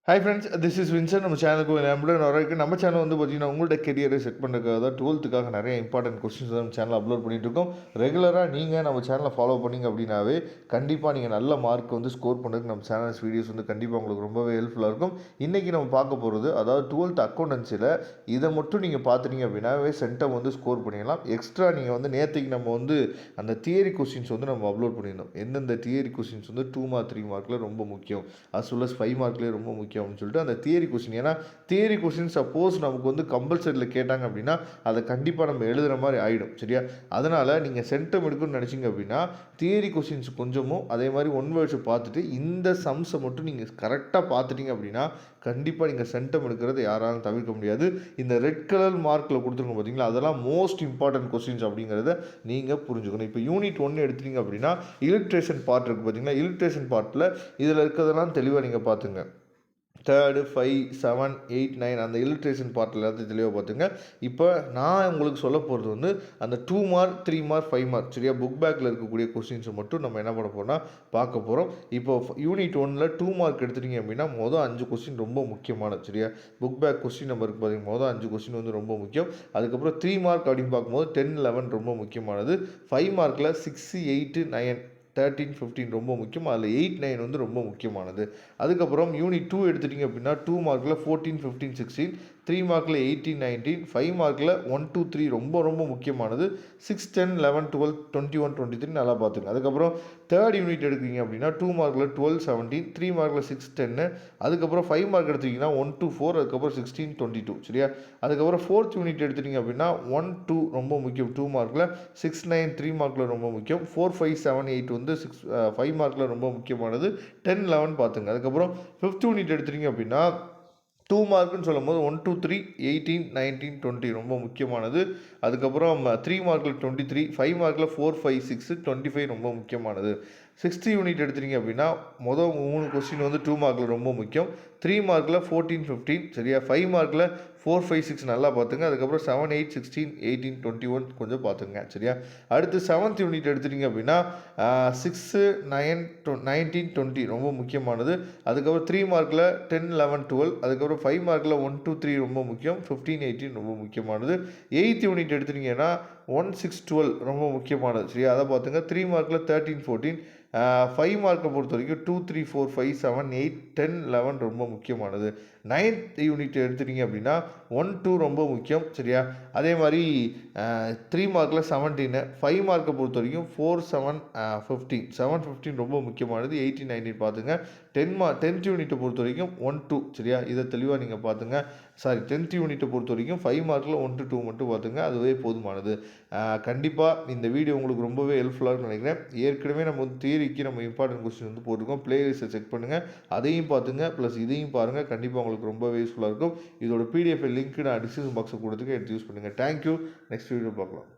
Hi friends, this is Vinson. நம்ம சேனலுக்கு நம்மளுடன் வரைக்கும் நம்ம சேனல் வந்து பார்த்தீங்கன்னா உங்களோட கெரியரை செட் பண்ணுறதுக்காக தான் 12த்துக்காக நிறைய இம்பார்ட்டன்ட் கொஸ்டின்ஸ் நம்ம சேனல் அப்லோட் பண்ணிட்டு இருக்கோம். ரெகுலராக நீங்கள் நம்ம சேனலை ஃபாலோ பண்ணிங்க அப்படின்னாவே கண்டிப்பாக நீங்கள் நல்ல மார்க் வந்து ஸ்கோர் பண்ணுறதுக்கு நம்ம சேனல்ஸ் வீடியோஸ் வந்து கண்டிப்பாக உங்களுக்கு ரொம்பவே ஹெல்ப்ஃபுல்லாக இருக்கும். இன்றைக்கி நம்ம பார்க்க போகிறது அதாவது 12th அக்கௌண்டன்சியில் இதை மட்டும் நீங்கள் பார்த்துட்டீங்க அப்படின்னாவே சென்டம் வந்து ஸ்கோர் பண்ணிடலாம். எக்ஸ்ட்ரா நீங்கள் வந்து நேற்றுக்கு நம்ம வந்து அந்த தியரி கொஸ்டின்ஸ் வந்து நம்ம அப்லோட் பண்ணியிருந்தோம். எந்தெந்த தியரி கொஸ்டின்ஸ் வந்து 2 மார்க் 3 மார்க்கில் ரொம்ப முக்கியம், அஸ் வெல் அஸ் 5 மார்க்லேயே ரொம்ப முக்கியம் அப்படின்னு சொல்லிட்டு அந்த தியரி கொஸ்டின். ஏன்னா தியரி கொஸ்டின் சப்போஸ் நமக்கு வந்து கம்பல்சரியில் கேட்டாங்க அப்படின்னா அதை கண்டிப்பாக நம்ம எழுதுகிற மாதிரி ஆகிடும். சரியா? அதனால் நீங்கள் சென்டம் எடுக்கணும்னு நினச்சிங்க அப்படின்னா தியரி கொஸ்டின்ஸ் கொஞ்சமும் அதே மாதிரி ஒன் வேர்ட்ஸ் பார்த்துட்டு இந்த சம்ஸை மட்டும் நீங்கள் கரெக்டாக பார்த்துட்டீங்க அப்படின்னா கண்டிப்பாக நீங்கள் சென்டம் எடுக்கிறது யாராலும் தவிர்க்க முடியாது. இந்த ரெட் கலர் மார்க்கில் கொடுத்துருங்க பார்த்தீங்களா, அதெல்லாம் மோஸ்ட் இம்பார்ட்டன்ட் கொஸ்டின்ஸ் அப்படிங்கிறத நீங்கள் புரிஞ்சுக்கணும். இப்போ யூனிட் 1 எடுத்துட்டீங்க அப்படின்னா இல்லுஸ்ட்ரேஷன் பார்ட் இருக்குது பார்த்தீங்களா, இல்லுஸ்ட்ரேஷன் பார்ட்டில் இதில் இருக்கிறதெல்லாம் தெளிவாக நீங்கள் பார்த்துங்க. 3, 5, 7, 8, 9 அந்த இல்லுஸ்ட்ரேஷன் பார்ட்டில் எல்லாத்தையும் தெளிவாக பார்த்துங்க. இப்போ நான் உங்களுக்கு சொல்ல போகிறது வந்து அந்த 2 மார்க் 3 மார்க் 5 மார்க் சரியா புக் பேக்கில் இருக்கக்கூடிய கொஸ்டின்ஸை மட்டும் நம்ம என்ன பண்ண போகிறோம்னா பார்க்க போகிறோம். இப்போ யூனிட் 1ல் 2 மார்க் எடுத்துட்டீங்க அப்படின்னா மொதல் 5 கொஸ்டின் ரொம்ப முக்கியமானது. சரியா? புக் பேக் கொஸ்டின் நம்பருக்கு பார்த்தீங்கன்னா மொதல் 5 கொஸ்டின் வந்து ரொம்ப முக்கியம். அதுக்கப்புறம் 3 மார்க் அப்படின்னு பார்க்கும்போது 10, 11 ரொம்ப முக்கியமானது. 5 மார்க்கில் 6, 8, 9, 13, 15 ரொம்ப முக்கியம். அதில் 8, 9 வந்து ரொம்ப முக்கியமானது. அதுக்கப்புறம் யூனிட் 2 எடுத்துட்டிங்க அப்படின்னா 2 மார்க்கில் 14, 15, 16, 3 மார்க்கில் 18, 19, 5 மார்க்கில் 1, 2, 3 ரொம்ப ரொம்ப முக்கியமானது. 6, 10, 11, 12, 21, 23 நல்லா பார்த்துங்க. அதுக்கப்புறம் தேர்ட் யூனிட் எடுக்கிறீங்க அப்படின்னா 2 மார்க்கில் 12, 17, 3 மார்க்கில் 6, 10, அதுக்கப்புறம் 5 மார்க் எடுத்துக்கிங்கன்னா 1 to 4, அதுக்கப்புறம் 16, 22 சரியா? அதுக்கப்புறம் ஃபோர்த் யூனிட் எடுத்துட்டிங்க அப்படின்னா 1, 2 ரொம்ப முக்கியம் 2 மார்க்கில், 6, 9 3 மார்க்கில் ரொம்ப முக்கியம், 4, 5, 7, 8 வந்து 5 மார்க்கில் ரொம்ப முக்கியமானது. 10, 11 பார்த்துங்க. அதுக்கப்புறம் ஃபிஃப்த் யூனிட் எடுத்துட்டீங்க அப்படின்னா 2 மார்க்குன்னு சொல்லும் போது 1, 2, 3, 18, 19, 20 ரொம்ப முக்கியமானது. அதுக்கப்புறம் 3 மார்க்கில் 23, 5 மார்க்கில் 4, 5, 6, 25 ரொம்ப முக்கியமானது. 6th யூனிட் எடுத்துட்டீங்க அப்படின்னா மொதல் 3 கொஸ்டின் வந்து 2 மார்க்கில் ரொம்ப முக்கியம். 3 மார்க்கில் 14, 15 சரியா? 5 மார்க்கில் 4, 5, 6 நல்லா பார்த்துங்க. அதுக்கப்புறம் 7, 8, 16, 18, 21 கொஞ்சம் பார்த்துங்க சரியா? அடுத்து 7th யூனிட் எடுத்துட்டீங்க அப்படின்னா 6, 9, 19, 20 ரொம்ப முக்கியமானது. அதுக்கப்புறம் 3 மார்க்கில் 10, 11, 12 அதுக்கப்புறம் 5 மார்க்கில் 1, 2, 3 ரொம்ப முக்கியம். 15, 18 ரொம்ப முக்கியமானது. 8th யூனிட் எடுத்துட்டீங்கன்னா 1, 6, 12 ரொம்ப முக்கியமானது சரியா? அதை பார்த்துங்க. 3 மார்க்கில் 13, 14 5 மார்க்கை பொறுத்த வரைக்கும் 2, 3, 4, 5, 7, 8, 10, 11 ரொம்ப முக்கியமானது. 9th யூனிட் எடுத்துட்டீங்க அப்படின்னா 1, 2 ரொம்ப முக்கியம் சரியா? அதே மாதிரி 3 மார்க்கில் 17, 5 மார்க்கை பொறுத்த வரைக்கும் 4, 7, 15 7, 15 ரொம்ப முக்கியமானது. 18, 19 பார்த்துங்க. 10th யூனிட்டை பொறுத்த வரைக்கும் 1, 2 சரியா? இதை தெளிவாக நீங்கள் பார்த்துங்க. 10th யூனிட்டை பொறுத்த வரைக்கும் 5 மார்க்கில் 1 to 2 மட்டும் பார்த்துங்க, அதுவே போதுமானது. கண்டிப்பாக இந்த வீடியோ உங்களுக்கு ரொம்பவே ஹெல்ப்ஃபுல்லாக நினைக்கிறேன். ஏற்கனவே நம்ம வந்து தியரிக்கு நம்ம இம்பார்ட்டன்ட் கொஸ்டின் வந்து போட்டிருக்கோம். பிளேலிஸ்ட்டை செக் பண்ணுங்கள், அதையும் பார்த்துங்க, ப்ளஸ் இதையும் பாருங்கள். கண்டிப்பாக உங்களுக்கு ரொம்பவே யூஸ்ஃபுல்லாக இருக்கும். இதோட பிடிஎஃப் லிங்க் நான் டிஸ்கிரிப்ஷன் பாக்ஸில் கொடுத்துருக்கேன், எடுத்து யூஸ் பண்ணுங்கள். தேங்க்யூ. நெக்ஸ்ட் வீடியோ பார்க்கலாம்.